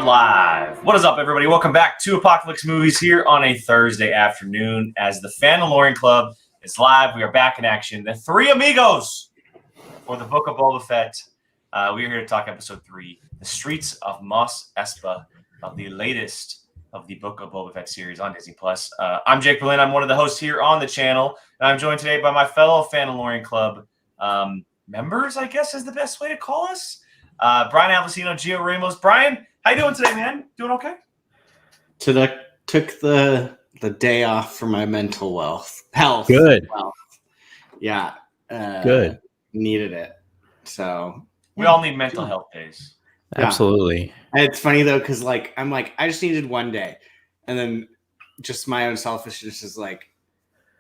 Live. What is up, everybody? Welcome back to Apocalypse Movies here on a Thursday afternoon as the Fandalorian Club is live. We are back in action. The three amigos for the Book of Boba Fett. We are here to talk episode 3, The Streets of Mos Espa, of the latest of the Book of Boba Fett series on Disney+. I'm Jake Berlin. I'm one of the hosts here on the channel, and I'm joined today by my fellow Fandalorian Club members, I guess is the best way to call us. Brian Avicino, Gio Ramos. Brian, how you doing today, man? Doing okay? Took the day off for my mental health. Good. Wealth. Yeah. Good. Needed it. So we all need mental health days. Yeah. Absolutely. And it's funny though, because I'm like, I just needed one day, and then just my own selfishness is like,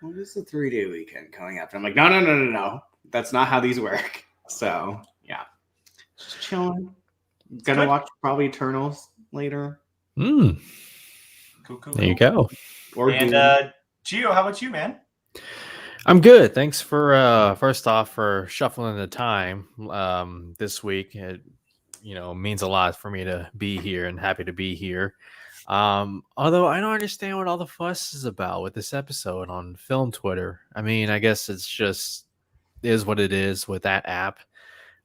well, this is a 3-day weekend coming up. And I'm like, no. That's not how these work. So yeah, just chilling. Gonna watch probably Eternals later. Cool. There you go. And Gio, how about you, man? I'm good. Thanks for first off for shuffling the time this week. It means a lot for me to be here and happy to be here. Although I don't understand what all the fuss is about with this episode on film Twitter. I mean, I guess it's just is what it is with that app.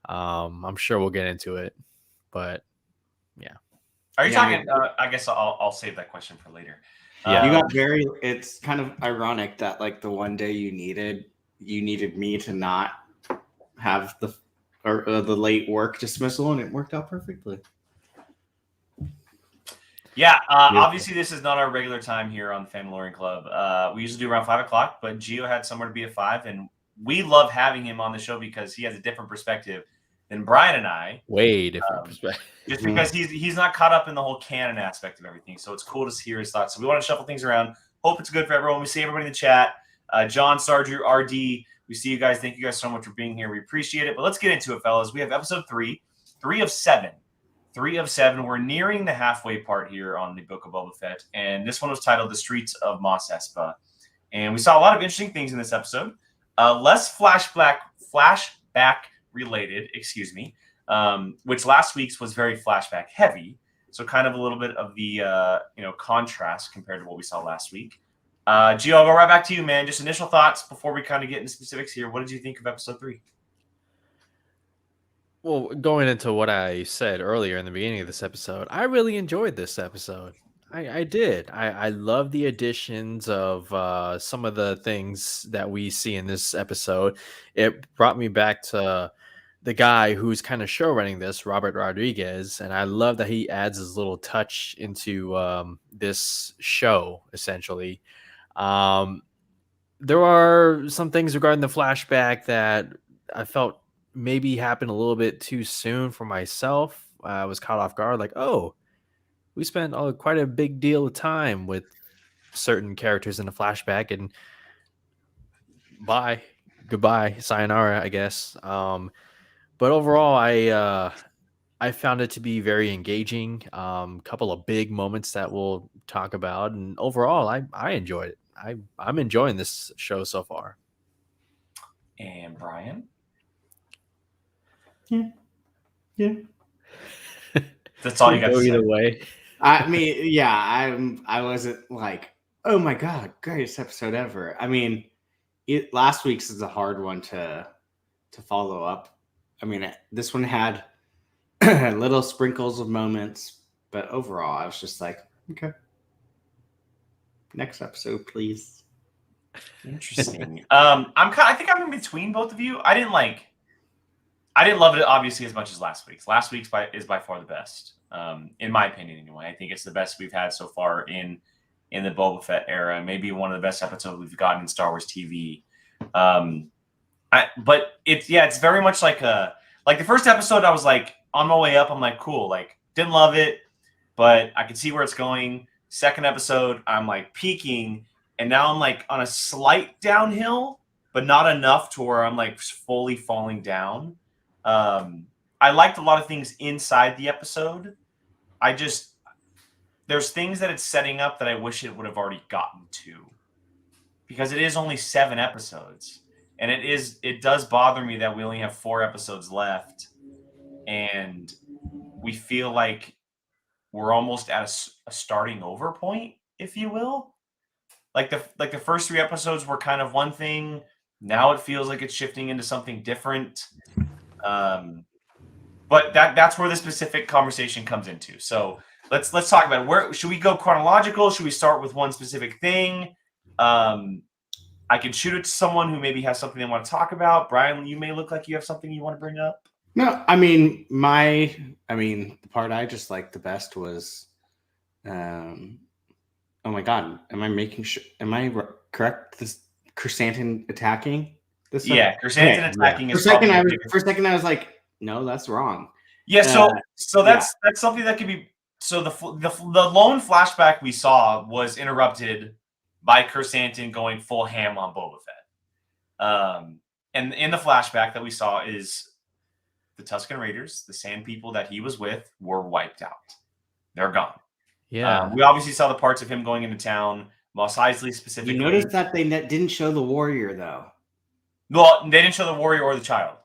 I'm sure we'll get into it, but yeah. Are you talking? I guess I'll save that question for later. Yeah, you got very. It's kind of ironic that like the one day you needed me to not have the late work dismissal, and it worked out perfectly. Yeah, obviously this is not our regular time here on the Fandalorian Club. We usually do around 5 o'clock, but Gio had somewhere to be at 5, and we love having him on the show because he has a different perspective than Brian and I. Way different perspective. Just because he's not caught up in the whole canon aspect of everything, so it's cool to hear his thoughts. So we want to shuffle things around. Hope it's good for everyone. We see everybody in the chat. John, Sarger, RD, we see you guys. Thank you guys so much for being here. We appreciate it. But let's get into it, fellas. We have episode 3 of 7. 3 of 7. We're nearing the halfway part here on the Book of Boba Fett, and this one was titled The Streets of Mos Espa. And we saw a lot of interesting things in this episode. Less flashback related, which last week's was very flashback heavy. So kind of a little bit of the contrast compared to what we saw last week. Gio, I'll go right back to you, man. Just initial thoughts before we kind of get into specifics here. What did you think of episode 3? Well, going into what I said earlier in the beginning of this episode, I really enjoyed this episode. I did. I love the additions of some of the things that we see in this episode. It brought me back to the guy who's kind of show running this, Robert Rodriguez, and I love that he adds his little touch into this show, essentially. There are some things regarding the flashback that I felt maybe happened a little bit too soon for myself. I was caught off guard, like, oh, we spent quite a big deal of time with certain characters in the flashback, and goodbye, sayonara, I guess. But overall, I found it to be very engaging. Couple of big moments that we'll talk about, and overall, I enjoyed it. I'm enjoying this show so far. And Brian? Yeah. That's all you got to say. Either way. I mean, yeah, I wasn't like, oh my god, greatest episode ever. I mean, last week's is a hard one to follow up. I mean, this one had little sprinkles of moments, but overall, I was just like, okay, next episode, please. Interesting. I think I'm in between both of you. I didn't love it obviously as much as last week's. Last week's is by far the best, in my opinion anyway. I think it's the best we've had so far in the Boba Fett era. Maybe one of the best episodes we've gotten in Star Wars TV. But it's very much like the first episode. I was like on my way up. I'm like, cool. Like didn't love it, but I could see where it's going. Second episode, I'm like peaking, and now I'm like on a slight downhill, but not enough to where I'm like fully falling down. I liked a lot of things inside the episode. There's things that it's setting up that I wish it would have already gotten to, because it is only 7 episodes, and it does bother me that we only have 4 episodes left, and we feel like we're almost at a starting over point, if you will. Like the first 3 episodes were kind of one thing. Now it feels like it's shifting into something different. But that's where the specific conversation comes into. So let's talk about it. Where should we go chronological? Should we start with one specific thing? I can shoot it to someone who maybe has something they want to talk about. Brian, you may look like you have something you want to bring up. No, I mean the part I just liked the best was, oh my god, am I correct? This Chrysanthemum attacking this? Yeah, Chrysanthemum attacking is for a second I was like, no, that's wrong. Yeah, so that's something that could be. So the lone flashback we saw was interrupted by Chrysanthemum going full ham on Boba Fett. And in the flashback that we saw is the Tusken Raiders, the Sand People that he was with, were wiped out. They're gone. Yeah. We obviously saw the parts of him going into town. Mos Eisley specifically. You noticed that they didn't show the warrior though. Well, they didn't show the warrior or the child.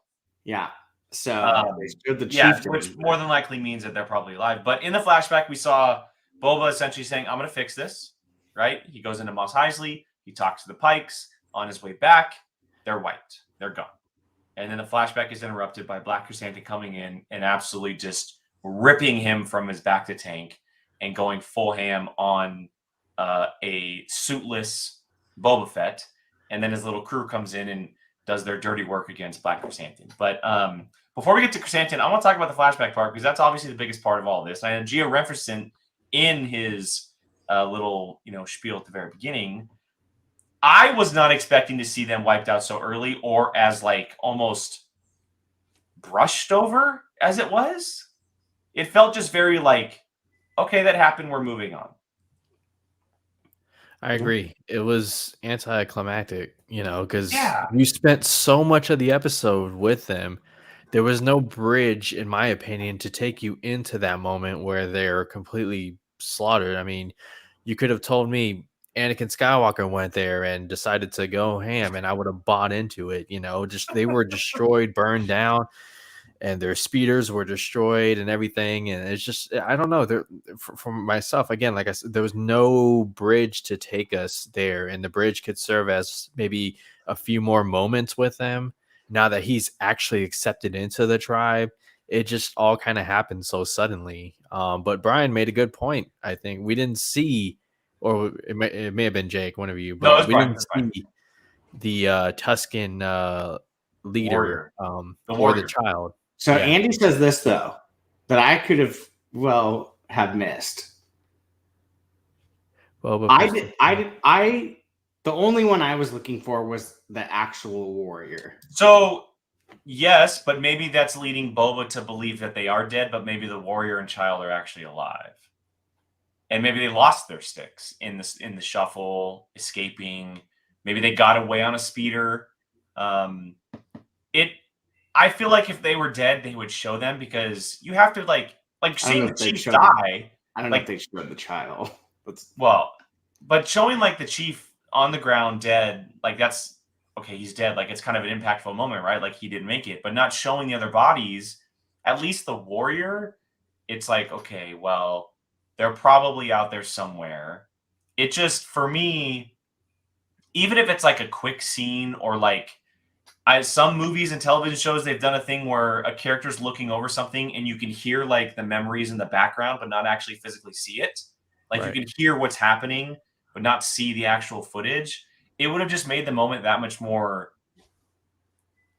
Yeah. So they showed the chieftain, which more than likely means that they're probably alive. But in the flashback, we saw Boba essentially saying, "I'm going to fix this." Right? He goes into Mos Eisley. He talks to the Pikes. On his way back, they're wiped. They're gone. And then the flashback is interrupted by Black Chrysanthemum coming in and absolutely just ripping him from his back to tank and going full ham on a suitless Boba Fett. And then his little crew comes in and does their dirty work against Black Chrysanthemum. But before we get to Chrysanthemum, I want to talk about the flashback part because that's obviously the biggest part of all this. And Gio Referson in his little spiel at the very beginning, I was not expecting to see them wiped out so early or as like almost brushed over as it was. It felt just very like, okay, that happened. We're moving on. I agree. It was anticlimactic, because you spent so much of the episode with them. There was no bridge, in my opinion, to take you into that moment where they're completely slaughtered. I mean, you could have told me Anakin Skywalker went there and decided to go ham, and I would have bought into it. Just they were destroyed, burned down, and their speeders were destroyed and everything. And it's just, I don't know. For myself, again, like I said, there was no bridge to take us there, and the bridge could serve as maybe a few more moments with them. Now that he's actually accepted into the tribe, it just all kind of happened so suddenly. But Brian made a good point. I think we didn't see, or it may have been Jake, one of you, but we didn't see the Tusken leader or the child. So Andy says this though, that I could have missed. Well, the only one I was looking for was the actual warrior. So yes, but maybe that's leading Boba to believe that they are dead, but maybe the warrior and child are actually alive. And maybe they lost their sticks in the shuffle, escaping. Maybe they got away on a speeder. I feel like if they were dead, they would show them because you have to like seeing the chief die. I don't know if they showed the child. But showing like the chief on the ground dead, like that's okay. He's dead. Like it's kind of an impactful moment, right? Like he didn't make it, but not showing the other bodies. At least the warrior, it's like okay, well, they're probably out there somewhere. It just for me, even if it's like a quick scene or like. Some movies and television shows, they've done a thing where a character's looking over something and you can hear like the memories in the background, but not actually physically see it. Like you can hear what's happening, but not see the actual footage. It would have just made the moment that much more,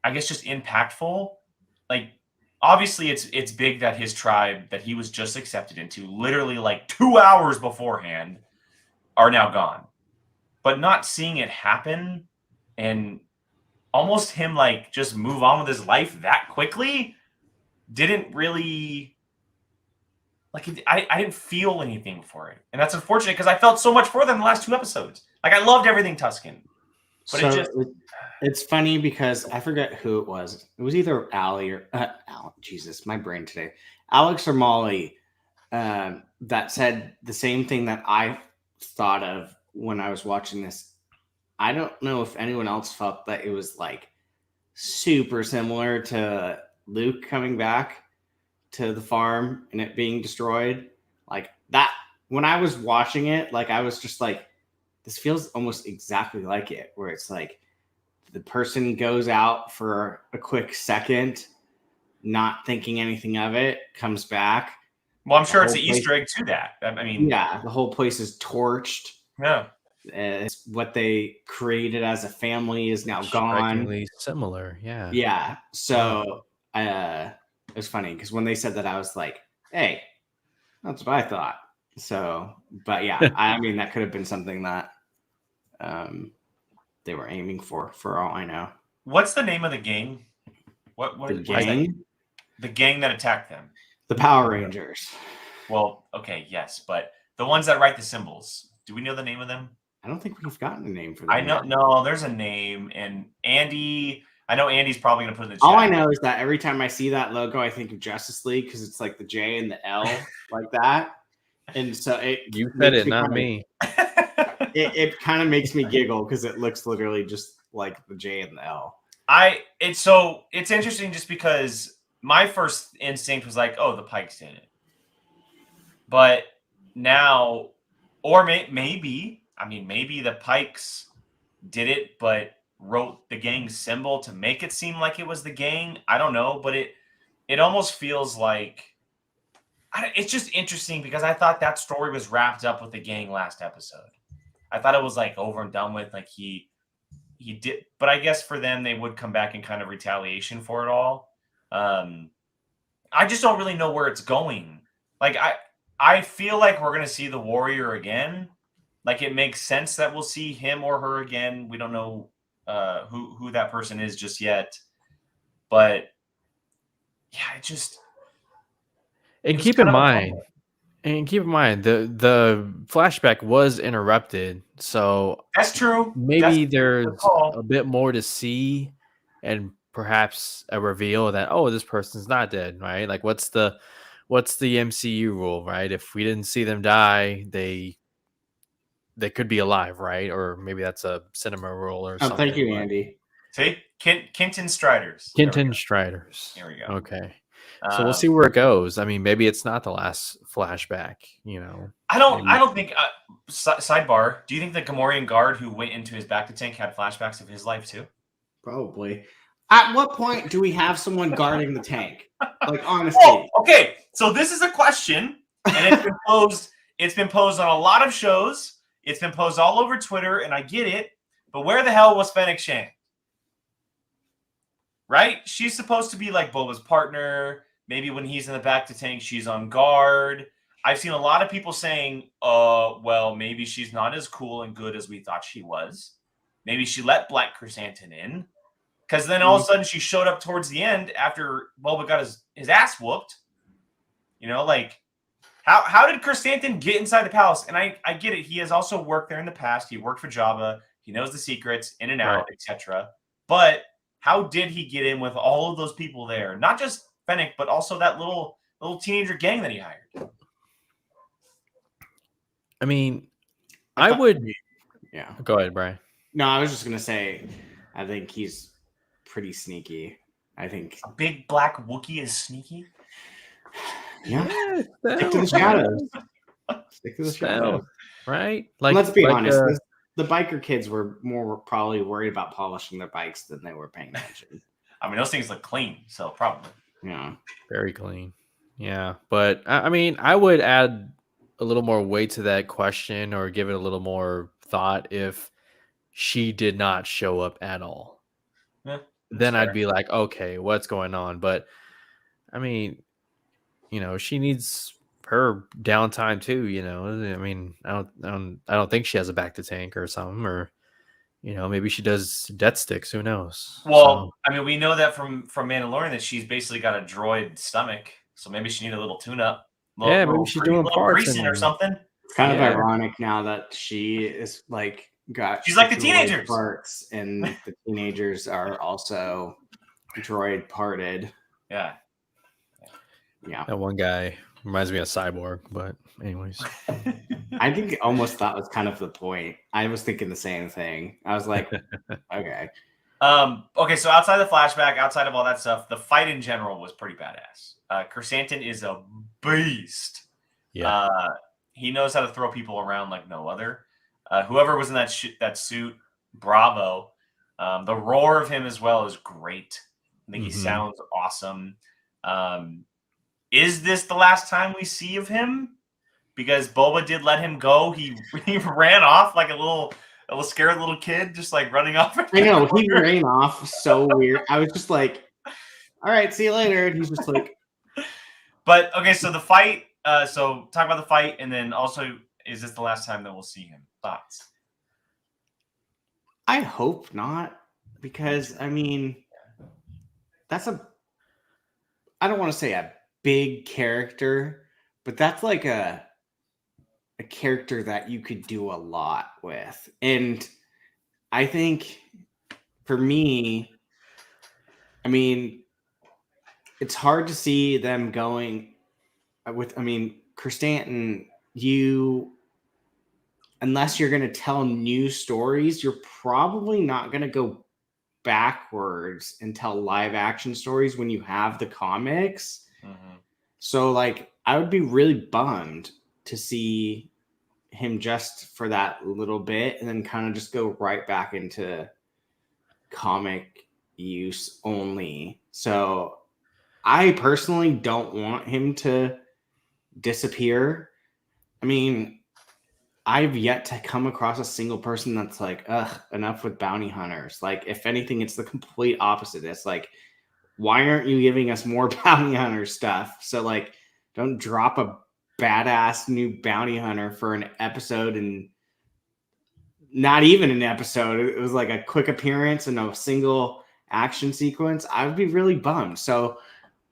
I guess, just impactful. Like, obviously it's big that his tribe that he was just accepted into literally like 2 hours beforehand are now gone. But not seeing it happen and almost him like just move on with his life that quickly didn't really like I didn't feel anything for it, and that's unfortunate because I felt so much for them in the last 2 episodes. Like I loved everything Tusken, but it's funny because I forget who it was. It was either Allie or Jesus, my brain today. Alex or Molly that said the same thing that I thought of when I was watching this. I don't know if anyone else felt that it was like super similar to Luke coming back to the farm and it being destroyed. Like that when I was watching it, like I was just like, this feels almost exactly like it, where it's like the person goes out for a quick second, not thinking anything of it, comes back. Well, I'm The sure it's whole an place- Easter egg to that. I mean, Yeah, the whole place is torched. yeah. It's what they created as a family is now gone. Strikingly similar. Yeah. Yeah. So it was funny because when they said that, I was like, hey, that's what I thought. So, but yeah, I mean, that could have been something that they were aiming for all I know. What's the name of the gang? What The is that? gang? The gang that attacked them. The Power Rangers. Well, okay, yes, but the ones that write the symbols. Do we know the name of them? I don't think we've gotten a name for them. I know. yet. No, there's a name, and Andy. I know Andy's probably gonna put it in the chat. All I know is that every time I see that logo, I think of Justice League because it's like the J and the L like that. And so You said it, not kinda, me. It kind of makes me giggle because it looks literally just like the J and the L. It's interesting just because my first instinct was like, oh, the Pikes did it. But now, or maybe the Pikes did it, but wrote the gang symbol to make it seem like it was the gang. I don't know, but it almost feels like it's just interesting because I thought that story was wrapped up with the gang last episode. I thought it was like over and done with. Like he did, but I guess for them they would come back in kind of retaliation for it all. I just don't really know where it's going. Like I feel like we're gonna see the Warrior again. Like it makes sense that we'll see him or her again. We don't know who that person is just yet, but yeah, it just. And keep in mind, the flashback was interrupted, so That's true. maybe there's a bit more to see, and perhaps a reveal that this person's not dead, right? Like what's the MCU rule, right? If we didn't see them die, they could be alive, right? Or maybe that's a cinema rule or something. Thank you, Andy. See, Kenton Striders. Kenton Striders. There we go. Okay. So we'll see where it goes. I mean, maybe it's not the last flashback, I don't think sidebar, do you think the Gamorrean guard who went into his back to tank had flashbacks of his life too? Probably. At what point do we have someone guarding the tank? Like honestly. Oh, okay. So this is a question, and it's been posed on a lot of shows. It's been posed all over Twitter, and I get it. But where the hell was Fennec Shand? Right? She's supposed to be like Boba's partner. Maybe when he's in the back to tank, she's on guard. I've seen a lot of people saying, well, maybe she's not as cool and good as we thought she was. Maybe she let Black Chrysanthemum in. Because then all of a sudden she showed up towards the end after Boba got his ass whooped. Like, how did Chrysanthemum get inside the palace? And I get it. He has also worked there in the past. He worked for Jabba. He knows the secrets, in and out, etc. But how did he get in with all of those people there? Not just Fennec, but also that little teenager gang that he hired. I mean, I would. Yeah. Go ahead, Brian. No, I was just gonna say, I think he's pretty sneaky. I think a big black Wookiee is sneaky. Yeah. Stick to the shadows. Stick to the shadows. Right? Like, let's be honest. The biker kids were probably worried about polishing their bikes than they were paying attention. I mean, those things look clean, so probably. Yeah. Very clean. Yeah. But I mean, I would add a little more weight to that question or give it a little more thought if she did not show up at all. Yeah, then fair. I'd be like, okay, what's going on? But I mean, she needs her downtime too. I mean, I don't think she has a back to tank or something, or maybe she does death sticks. Who knows? Well, I mean, we know that from Mandalorian that she's basically got a droid stomach, so maybe she needs a little tune up. Maybe she's doing parts or something. It's kind of ironic now that she is like she's like the teenagers parts, and the teenagers are also droid parted. Yeah. That one guy reminds me of Cyborg, but anyways. I think almost that was kind of the point. I was thinking the same thing. I was like, okay. Okay, so outside the flashback, outside of all that stuff, the fight in general was pretty badass. Chrysanthemum is a beast. Yeah. He knows how to throw people around like no other. Whoever was in that suit, bravo. The roar of him as well is great. I think he sounds awesome. Is this the last time we see of him? Because Boba did let him go. He ran off like a little scared little kid, just like running off. I know, he ran off so weird. I was just like, all right, see you later. And he's just like, But okay, so the fight. So talk about the fight, and then also, is this the last time that we'll see him? Thoughts? I hope not, because I mean, that's I don't want to say a big character, but that's like a character that you could do a lot with. And I think for me, I mean, it's hard to see them going with, I mean, Chrysanthemum, unless you're going to tell new stories, you're probably not going to go backwards and tell live action stories when you have the comics. Mm-hmm. So, like, I would be really bummed to see him just for that little bit and then kind of just go right back into comic use only. So, I personally don't want him to disappear. I mean, I've yet to come across a single person that's like, ugh, enough with bounty hunters. Like, if anything, it's the complete opposite. It's like, why aren't you giving us more bounty hunter stuff? So, like, don't drop a badass new bounty hunter for an episode, and not even an episode. It was like a quick appearance and a single action sequence. I would be really bummed. So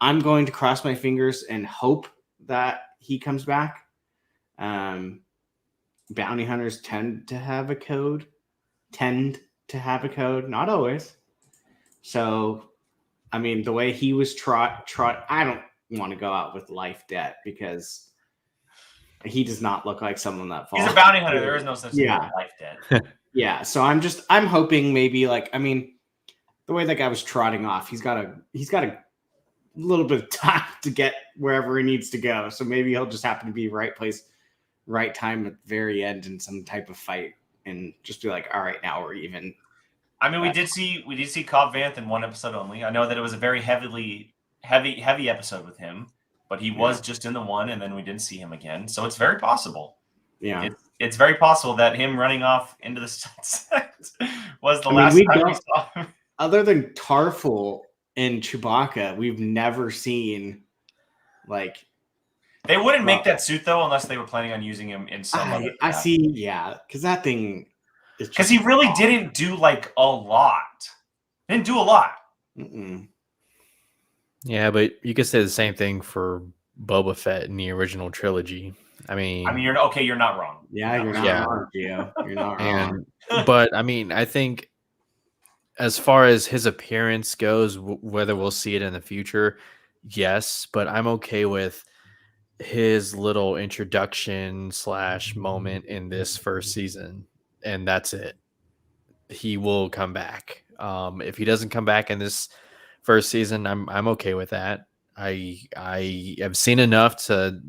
I'm going to cross my fingers and hope that he comes back. Bounty hunters tend to have a code, not always. So, I mean, the way he was trot, I don't want to go out with life debt because he does not look like someone that falls. He's a bounty hunter. There is no such thing as life debt. Yeah. So I'm hoping maybe, like, I mean, the way that guy was trotting off, he's got a little bit of time to get wherever he needs to go. So maybe he'll just happen to be right place, right time at the very end in some type of fight, and just be like, all right, now we're even. I mean, we did see Cobb Vanth in one episode only. I know that it was a very heavy episode with him, but he was just in the one, and then we didn't see him again. So it's very possible. Yeah, it's very possible that him running off into the sunset was the last time we saw him. Other than Tarful and Chewbacca, we've never seen, like. They wouldn't make that suit though unless they were planning on using him in some other. I see, yeah, because that thing is because he really didn't do like a lot. Didn't do a lot. Mm-mm. Yeah, but you could say the same thing for Boba Fett in the original trilogy. I mean, you're not wrong. Yeah, you're not wrong, Gio. You're not wrong. But I mean, I think as far as his appearance goes, whether we'll see it in the future, yes, but I'm okay with his little introduction / moment in this first season, and that's it. He will come back. If he doesn't come back in this first season, I'm okay with that. I have seen enough to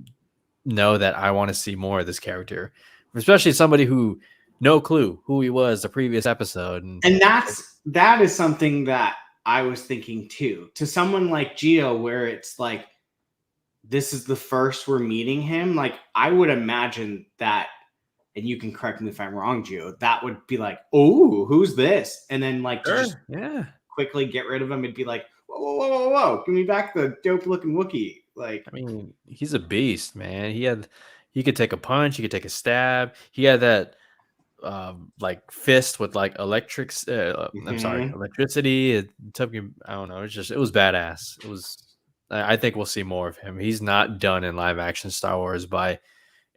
know that I want to see more of this character, especially somebody who no clue who he was the previous episode, and that is something that I was thinking too. To someone like Gio, where it's like, this is the first we're meeting him. Like, I would imagine that, and you can correct me if I'm wrong, Gio, that would be like, oh, who's this? And then, like, to just quickly get rid of him, it'd be like, whoa, give me back the dope looking Wookiee. Like, I mean, he's a beast, man. He could take a punch, he could take a stab. He had that like fist with like electricity. It took him, I don't know. It was badass. It was. I think we'll see more of him. He's not done in live action Star Wars by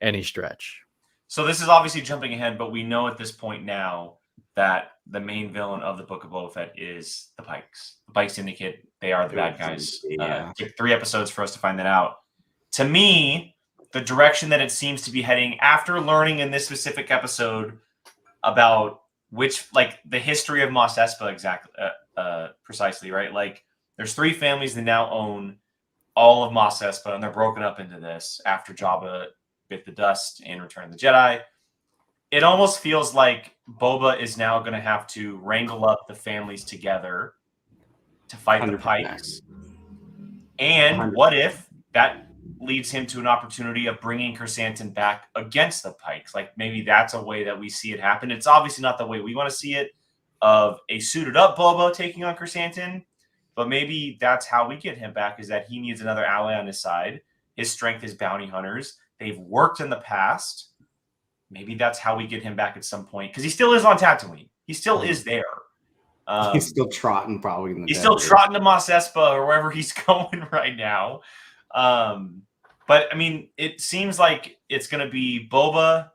any stretch. So this is obviously jumping ahead, but we know at this point now that the main villain of the Book of Boba Fett is the Pikes. The Pikes Syndicate. They are the bad guys. It took 3 episodes for us to find that out. To me, the direction that it seems to be heading, after learning in this specific episode about the history of Mos Espa exactly, precisely, right? Like, there's 3 families that now own all of Mos Espa, and they're broken up into this after Jabba bit the dust in Return of the Jedi. It almost feels like Boba is now going to have to wrangle up the families together to fight the 100%. Pikes. And 100%. what if that leads him to an opportunity of bringing Chrysanthemum back against the Pikes? Like maybe that's a way that we see it happen. It's obviously not the way we want to see it, of a suited up Boba taking on Chrysanthemum, but maybe that's how we get him back, is that he needs another ally on his side. His strength is bounty hunters. They've worked in the past. Maybe that's how we get him back at some point, because he still is on Tatooine. He still is there. He's still trotting probably in the He's desert. still trotting to Mos Espa or wherever he's going right now. But I mean, it seems like it's going to be Boba,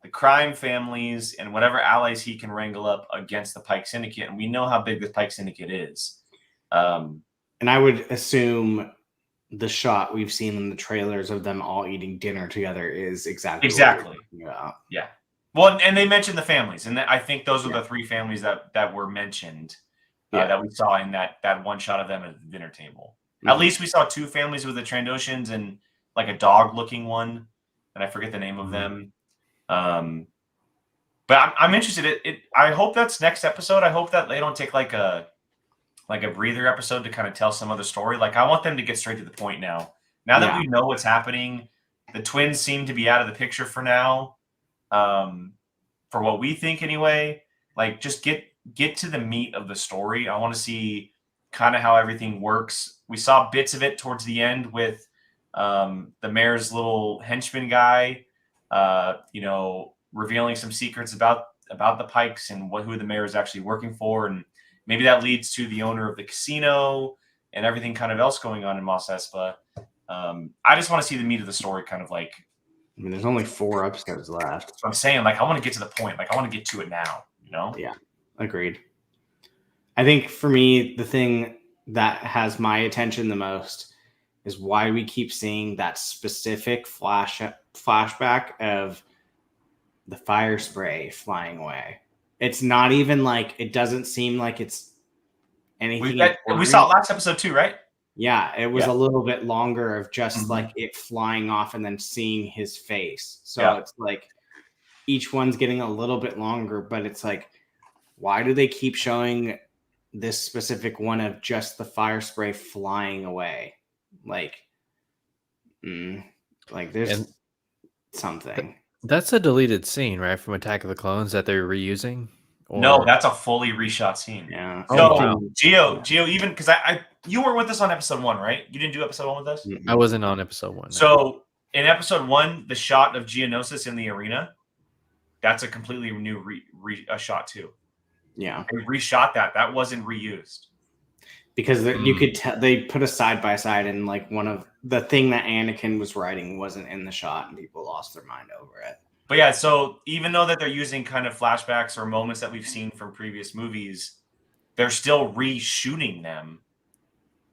the crime families, and whatever allies he can wrangle up against the Pike Syndicate. And we know how big the Pike Syndicate is. And I would assume the shot we've seen in the trailers of them all eating dinner together is exactly. Yeah. Well, and they mentioned the families, and I think those are the three families that were mentioned that we saw in that one shot of them at the dinner table. Mm-hmm. At least we saw two families with the Trandoshans and like a dog-looking one, and I forget the name of them. But I'm interested. I hope that's next episode. I hope that they don't take like a breather episode to kind of tell some other story. Like I want them to get straight to the point now. Now that we know what's happening, the twins seem to be out of the picture for now. For what we think anyway, like just get to the meat of the story. I want to see kind of how everything works. We saw bits of it towards the end with the mayor's little henchman guy, revealing some secrets about the Pikes and who the mayor is actually working for. And maybe that leads to the owner of the casino and everything kind of else going on in Mos Espa. I just want to see the meat of the story kind of like. I mean, there's only 4 episodes left. So I'm saying, like, I want to get to the point. Like, I want to get to it now, Yeah, agreed. I think for me, the thing that has my attention the most is why we keep seeing that specific flashback of the fire spray flying away. It's not even like, it doesn't seem like it's anything. We saw it last episode too, right? Yeah, it was a little bit longer of just like it flying off and then seeing his face. So it's like each one's getting a little bit longer, but it's like, why do they keep showing this specific one of just the fire spray flying away? Like there's something. That's a deleted scene, right, from Attack of the Clones that they're reusing? Or... No, that's a fully reshot scene. Yeah. So Gio, even because you weren't with us on episode 1, right? You didn't do episode 1 with us? I wasn't on episode 1. So in episode 1, the shot of Geonosis in the arena, that's a completely new shot too. Yeah. They reshot that. That wasn't reused. Because you could tell they put a side by side, and like one of the thing that Anakin was writing wasn't in the shot, and people lost their mind over it. But yeah, so even though that they're using kind of flashbacks or moments that we've seen from previous movies, they're still reshooting them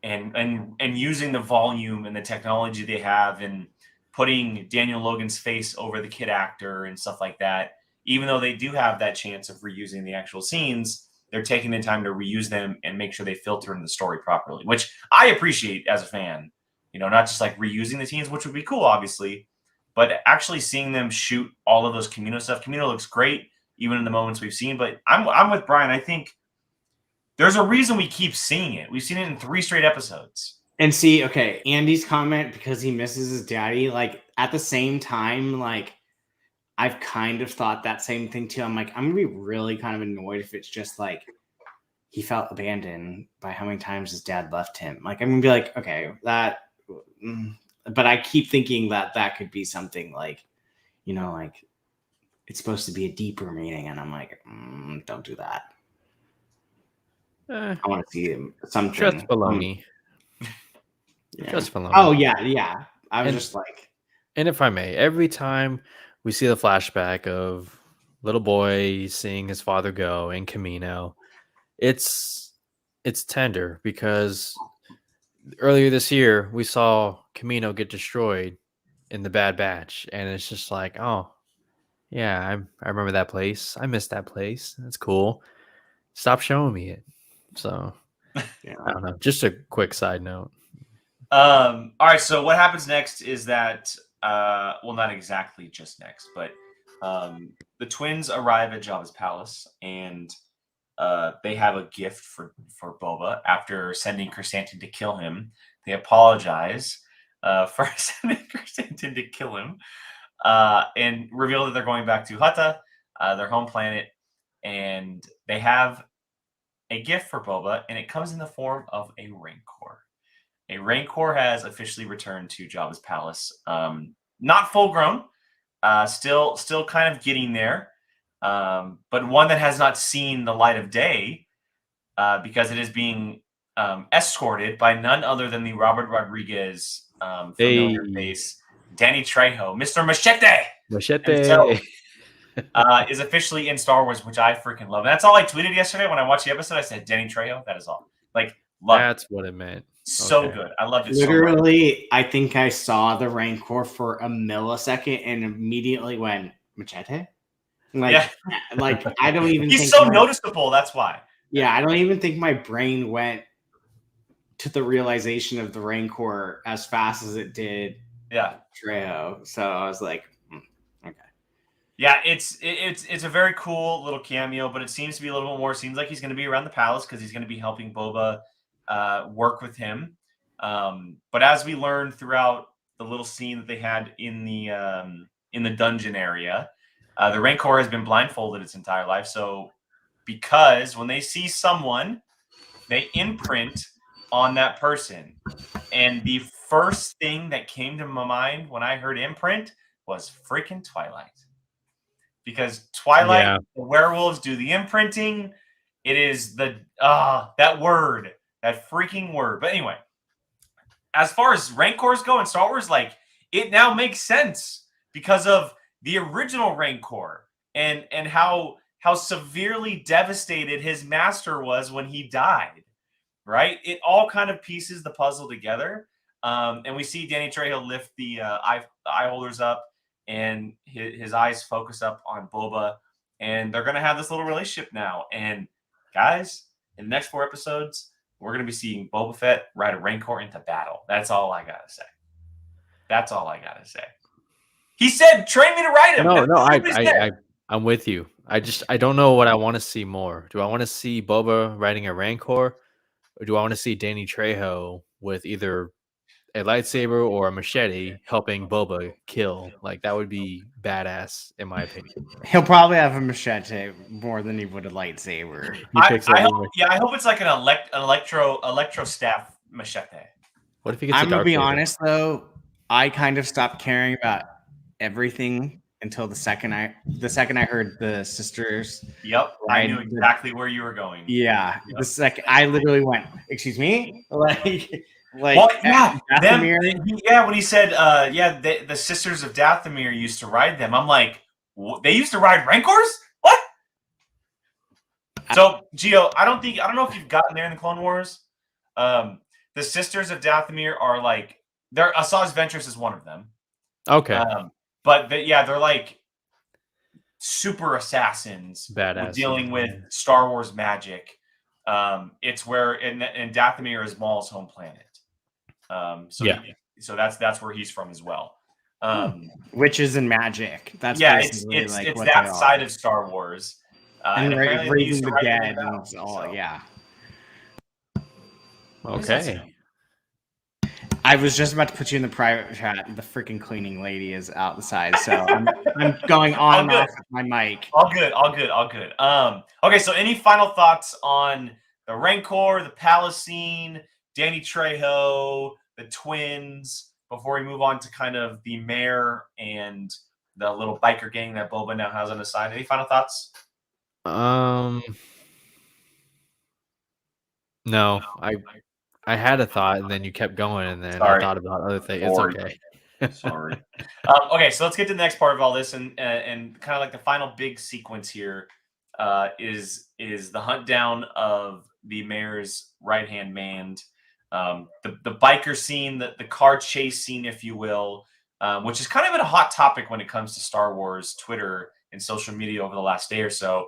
and using the volume and the technology they have and putting Daniel Logan's face over the kid actor and stuff like that. Even though they do have that chance of reusing the actual scenes, they're taking the time to reuse them and make sure they filter in the story properly, which I appreciate as a fan. Not just like reusing the scenes, which would be cool, obviously, but actually seeing them shoot all of those Camino stuff. Camino looks great, even in the moments we've seen. But I'm with Brian. I think there's a reason we keep seeing it. We've seen it in 3 straight episodes. And see, okay, Andy's comment, because he misses his daddy, like at the same time, like I've kind of thought that same thing too. I'm like, I'm gonna be really kind of annoyed if it's just like he felt abandoned by how many times his dad left him. Like I'm gonna be like, okay, that. But I keep thinking that could be something like, like it's supposed to be a deeper meaning, and I'm like, don't do that. I want to see something. Just baloney. Just baloney. Oh yeah. I was just like, and if I may, every time we see the flashback of little boy seeing his father go in Camino, it's tender, because earlier this year we saw Camino get destroyed in the Bad Batch, and it's just like, oh yeah, I remember that place. I miss that place. That's cool. Stop showing me it. So I don't know. Just a quick side note. All right. So what happens next is that well, not exactly just next, but the twins arrive at Jabba's palace, and they have a gift for Boba. After sending Chrysanthemum to kill him, they apologize for sending Chrysanthemum to kill him, and reveal that they're going back to Hutta, their home planet, and they have a gift for Boba, and it comes in the form of a Rancor. A Rancor has officially returned to Jabba's palace. Not full grown, still kind of getting there, but one that has not seen the light of day because it is being escorted by none other than the Robert Rodriguez familiar face, Danny Trejo, Mr. Machete. Machete. Is officially in Star Wars, which I freaking love. And that's all I tweeted yesterday when I watched the episode. I said, Danny Trejo, that is all. Like, love That's it. what it meant. So good. I loved it Literally, so much. I think I saw the Rancor for a millisecond and immediately went, Machete? Like, like I don't even He's think so noticeable, that's why. Yeah, I don't even think my brain went to the realization of the Rancor as fast as it did Trejo. So I was like, okay. Yeah, it's a very cool little cameo, but it seems to be a little bit more. Seems like he's going to be around the palace because he's going to be helping Boba work with him. But as we learned throughout the little scene that they had in the dungeon area, the Rancor has been blindfolded its entire life. So because when they see someone, they imprint on that person. And the first thing that came to my mind when I heard imprint was freaking Twilight. Because Twilight, the werewolves do the imprinting. It is that word, that freaking word. But anyway, as far as Rancors go in Star Wars, like, it now makes sense because of the original Rancor and how severely devastated his master was when he died, right? It all kind of pieces the puzzle together. And we see Danny Trejo lift the eye holders up, and his eyes focus up on Boba, and they're going to have this little relationship now. And guys, in the next 4 episodes, we're going to be seeing Boba Fett ride a Rancor into battle. That's all I got to say. That's all I got to say. He said, train me to ride him. No, I'm with you. I don't know what I want to see more. Do I want to see Boba riding a Rancor, or do I want to see Danny Trejo with either a lightsaber or a machete helping Boba kill? Like, that would be badass, in my opinion. He'll probably have a machete more than he would a lightsaber. I hope it's like an electro staff machete. What if he gets? I'm gonna be honest though, I kind of stopped caring about everything until the second I heard the sisters. Yep, I knew exactly where you were going. Yeah, yep. The second I literally went, "Excuse me," like. Well, yeah, when he said, the Sisters of Dathomir used to ride them. I'm like, they used to ride Rancors? What? So, Gio, I don't know if you've gotten there in the Clone Wars. The Sisters of Dathomir are like, Asajj Ventress is one of them. Okay. But they're like super assassins dealing with Star Wars magic. It's where, and Dathomir is Maul's home planet. So that's where he's from as well. Which is in magic. That's it's that side of Star Wars. And raising the dead and all. Yeah. Okay. I was just about to put you in the private chat. The freaking cleaning lady is outside, so I'm going on and off with my mic. All good. Okay, so any final thoughts on the Rancor, the palace scene, Danny Trejo, the twins, before we move on to kind of the mayor and the little biker gang that Boba now has on his side? Any final thoughts? No, I had a thought, and then you kept going, and then I thought about other things. It's okay. Sorry. Okay, so let's get to the next part of all this, and kind of like the final big sequence here is the hunt down of the mayor's right-hand man. The biker scene, the car chase scene, if you will, which is kind of been a hot topic when it comes to Star Wars, Twitter, and social media over the last day or so,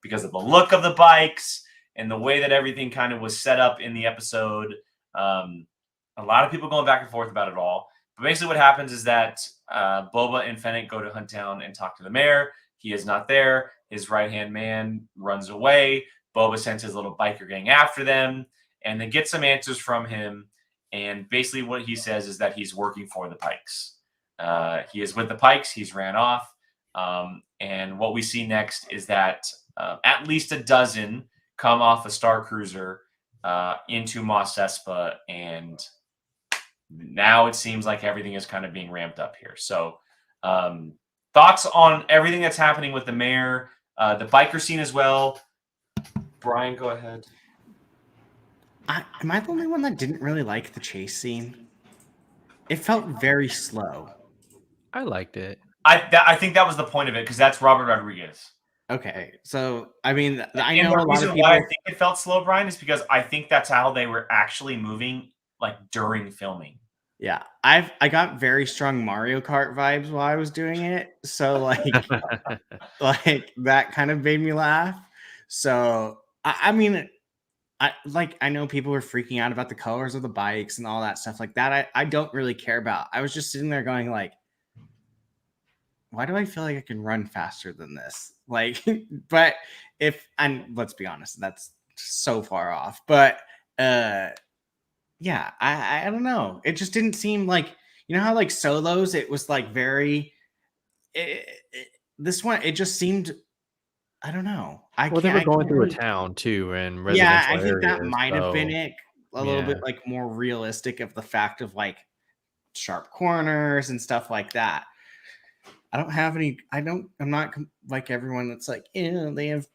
because of the look of the bikes and the way that everything kind of was set up in the episode. A lot of people going back and forth about it all. But basically what happens is that Boba and Fennec go to hunt down and talk to the mayor. He is not there. His right-hand man runs away. Boba sends his little biker gang after them, and they get some answers from him. And basically what he says is that he's working for the Pikes. He is with the Pikes. He's ran off. And what we see next is that at least a dozen come off a Star Cruiser into Mos Espa, and now it seems like everything is kind of being ramped up here. So thoughts on everything that's happening with the mayor, the biker scene as well. Brian, go ahead. Am I the only one that didn't really like the chase scene? It felt very slow. I liked it. I think that was the point of it, because that's Robert Rodriguez. Okay, so I mean, I And know the a lot reason of why I people. think it felt slow, Brian, is because I think that's how they were actually moving, like during filming. Yeah, I got very strong Mario Kart vibes while I was doing it, so like that kind of made me laugh. So I mean, I know people were freaking out about the colors of the bikes and all that stuff like that. I don't really care about. I was just sitting there going like, why do I feel like I can run faster than this? Like, but and let's be honest, that's so far off. But yeah, I don't know. It just didn't seem like, you know how like solos, it was like very this one, it just seemed, I don't know. Well, they were I going can't through a really- town too, and Yeah, residential I think that areas. might have been So it. A little bit yeah. like more realistic of the fact of like sharp corners and stuff like that. I'm not like everyone that's like, they have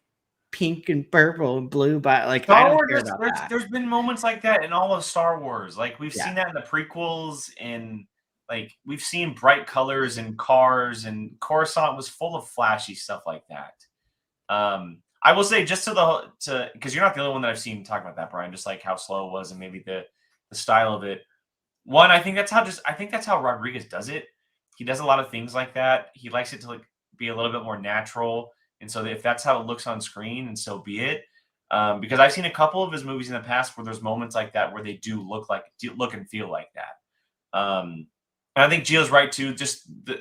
pink and purple and blue, but like I Star don't Wars, care about that. there's been moments like that in all of Star Wars. Like we've Yeah. seen that in the prequels, and like we've seen bright colors and cars, and Coruscant was full of flashy stuff like that. I will say, just to because you're not the only one that I've seen talk about that, Brian. Just like how slow it was, and maybe the style of it. One, I think that's how Rodriguez does it. He does a lot of things like that. He likes it to like be a little bit more natural, and so if that's how it looks on screen, and so be it. Because I've seen a couple of his movies in the past where there's moments like that where they do look and feel like that. And I think Gio's right too. Just the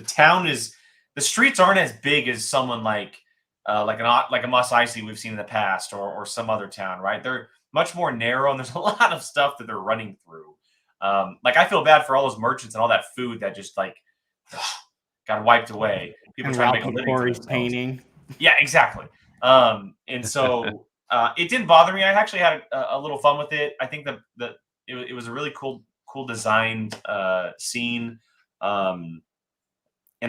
town is, the streets aren't as big as someone like a Mos Eisley we've seen in the past, or some other town, right? They're much more narrow, and there's a lot of stuff that they're running through. Like I feel bad for all those merchants and all that food that just like got wiped away. People And trying to make a Ralph living for Corey's themselves. painting. Yeah, exactly. And so it didn't bother me. I actually had a little fun with it. I think it was a really cool designed scene. And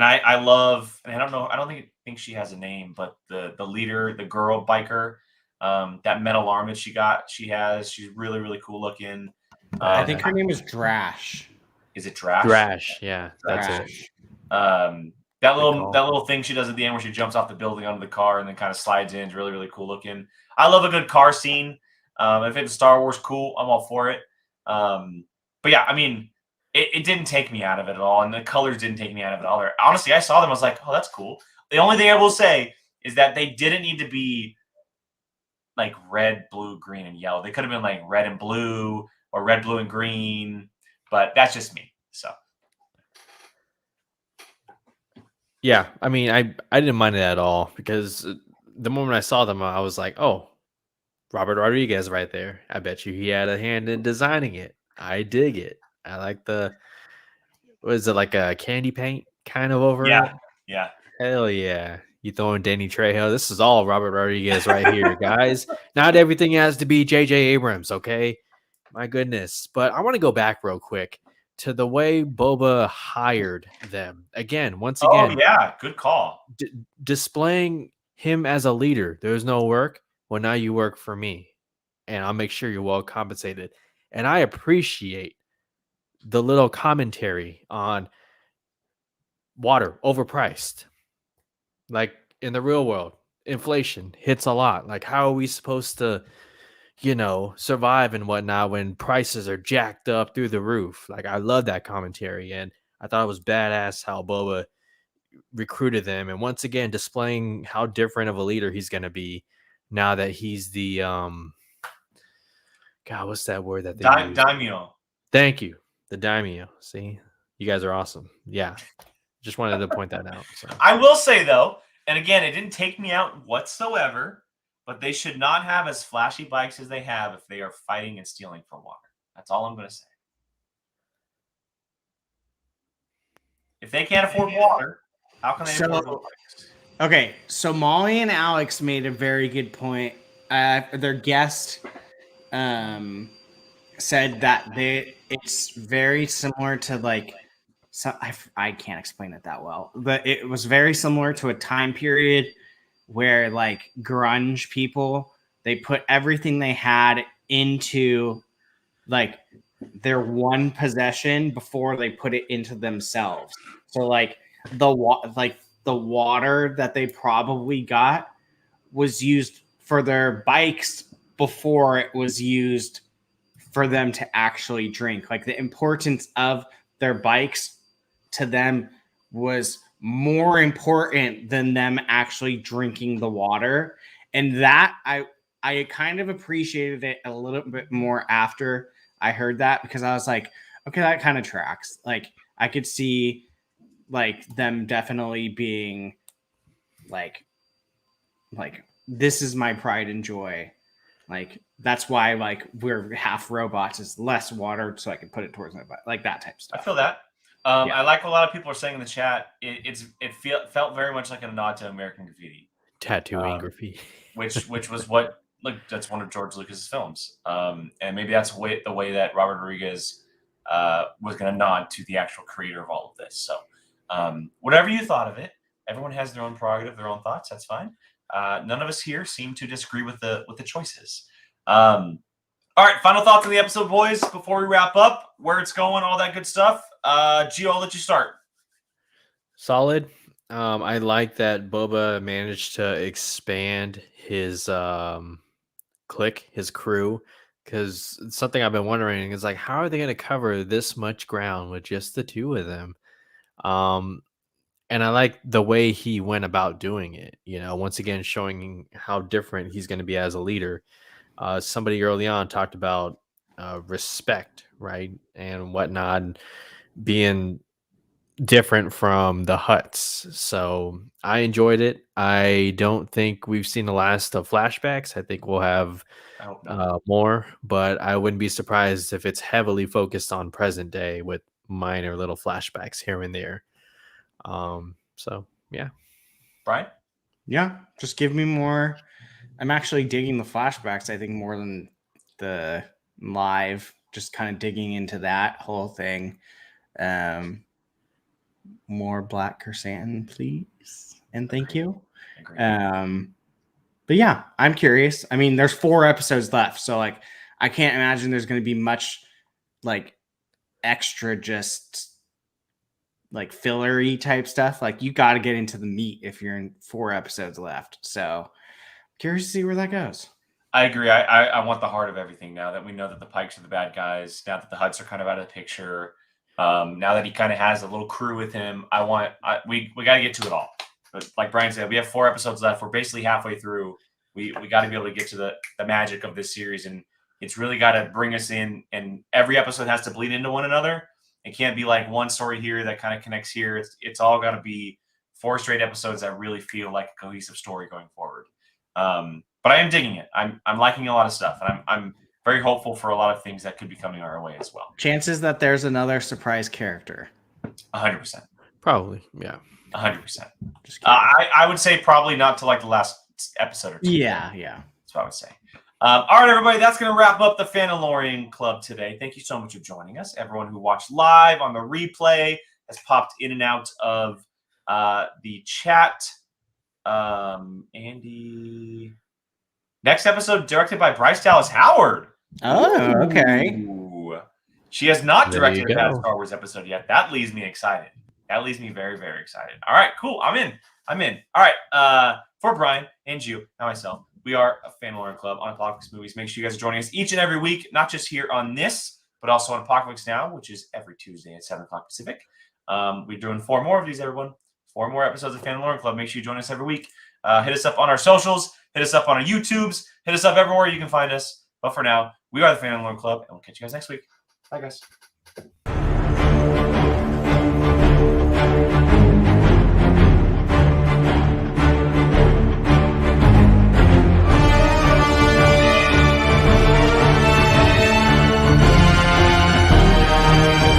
I love, and I don't think she has a name, but the leader, the girl biker, that metal arm that she's really, really cool looking. I think her name is Drash. Is it Drash? Drash, yeah, that's Drash. it. That little thing she does at the end where she jumps off the building onto the car and then kind of slides in is really, really cool looking. I love a good car scene. If it's Star Wars, cool, I'm all for it. But yeah, I mean, it didn't take me out of it at all, and the colors didn't take me out of it either. Honestly, I saw them, I was like, oh, that's cool. The only thing I will say is that they didn't need to be like red, blue, green, and yellow. They could have been like red and blue or red, blue, and green, but that's just me. So. Yeah, I mean, I didn't mind it at all, because the moment I saw them, I was like, oh, Robert Rodriguez right there. I bet you he had a hand in designing it. I dig it. I like was it like a candy paint kind of over it? Yeah. Hell yeah. You throwing Danny Trejo. This is all Robert Rodriguez right here, guys. Not everything has to be J.J. Abrams, okay? My goodness. But I want to go back real quick to the way Boba hired them. Once again. Oh, yeah. Good call. Displaying him as a leader. There's no work. Well, now you work for me, and I'll make sure you're well compensated. And I appreciate the little commentary on water overpriced. Like in the real world, inflation hits a lot. Like, how are we supposed to, survive and whatnot when prices are jacked up through the roof? Like, I love that commentary, and I thought it was badass how Boba recruited them, and once again displaying how different of a leader he's going to be now that he's the God, what's that word that they use? Daimyo. Thank you. The daimyo. See, you guys are awesome. Yeah, just wanted to point that out. So. I will say though, and again, it didn't take me out whatsoever, but they should not have as flashy bikes as they have if they are fighting and stealing for water. That's all I'm going to say. If they can't afford water, how can they afford bikes? Okay, so Molly and Alex made a very good point. Their guest said that it's very similar to like, so I can't explain it that well, but it was very similar to a time period where like grunge people, they put everything they had into like their one possession before they put it into themselves. So like the water that they probably got was used for their bikes before it was used for them to actually drink. Like the importance of their bikes to them was more important than them actually drinking the water. And that I kind of appreciated it a little bit more after I heard that, because I was like, okay, that kind of tracks. Like I could see like them definitely being like this is my pride and joy. Like that's why like we're half robots is less water, so I can put it towards my butt, like that type of stuff. I feel that. I like what a lot of people are saying in the chat. It felt very much like a nod to American Graffiti, Tattooing graffiti, which was what that's one of George Lucas's films, and maybe that's the way that Robert Rodriguez was going to nod to the actual creator of all of this. So whatever you thought of it, everyone has their own prerogative, their own thoughts. That's fine. None of us here seem to disagree with the choices. All right, final thoughts on the episode, boys, before we wrap up, where it's going, all that good stuff. Gio, I'll let you start. Solid. I like that Boba managed to expand his clique, his crew, because something I've been wondering is like, how are they going to cover this much ground with just the two of them? And I like the way he went about doing it, once again, showing how different he's going to be as a leader. Somebody early on talked about respect, right? And whatnot, and being different from the Hutts. So I enjoyed it. I don't think we've seen the last of flashbacks. I think we'll have more, but I wouldn't be surprised if it's heavily focused on present day with minor little flashbacks here and there. So yeah. Brian? Yeah, just give me more. I'm actually digging the flashbacks, I think, more than the live, just kind of digging into that whole thing. More Black Chrysanthemum, please. And thank you. But yeah, I'm curious. I mean, there's 4 episodes left, so like I can't imagine there's going to be much like extra just like fillery type stuff. Like you got to get into the meat if you're in 4 episodes left. So curious to see where that goes. I agree. I want the heart of everything now that we know that the Pikes are the bad guys. Now that the Hutts are kind of out of the picture. Now that he kind of has a little crew with him, we got to get to it all. But like Brian said, we have 4 episodes left. We're basically halfway through. We got to be able to get to the magic of this series, and it's really got to bring us in. And every episode has to bleed into one another. It can't be like one story here that kind of connects here. It's all got to be 4 straight episodes that really feel like a cohesive story going forward. But I am digging it. I'm liking a lot of stuff, and I'm very hopeful for a lot of things that could be coming our way as well. Chances that there's another surprise character. 100%. Probably, yeah. 100%. I would say probably not to like the last episode or 2. Yeah. That's what I would say. All right, everybody, that's going to wrap up the Fandalorian Club today. Thank you so much for joining us. Everyone who watched live on the replay has popped in and out of the chat. Andy. Next episode directed by Bryce Dallas Howard. Oh, okay. Ooh. She has not directed a bad Star Wars episode yet. That leaves me excited. That leaves me very, very excited. All right, cool. I'm in. All right. For Brian and you and myself, we are a Fandalorian Club on Apocalypse Movies. Make sure you guys are joining us each and every week, not just here on this, but also on Apocalypse Now, which is every Tuesday at 7 o'clock Pacific. We're doing 4 more of these, everyone. 4 more episodes of Fandalorian Club. Make sure you join us every week. Hit us up on our socials. Hit us up on our YouTubes. Hit us up everywhere you can find us. But for now, we are the Fandalorian Club, and we'll catch you guys next week. Bye, guys.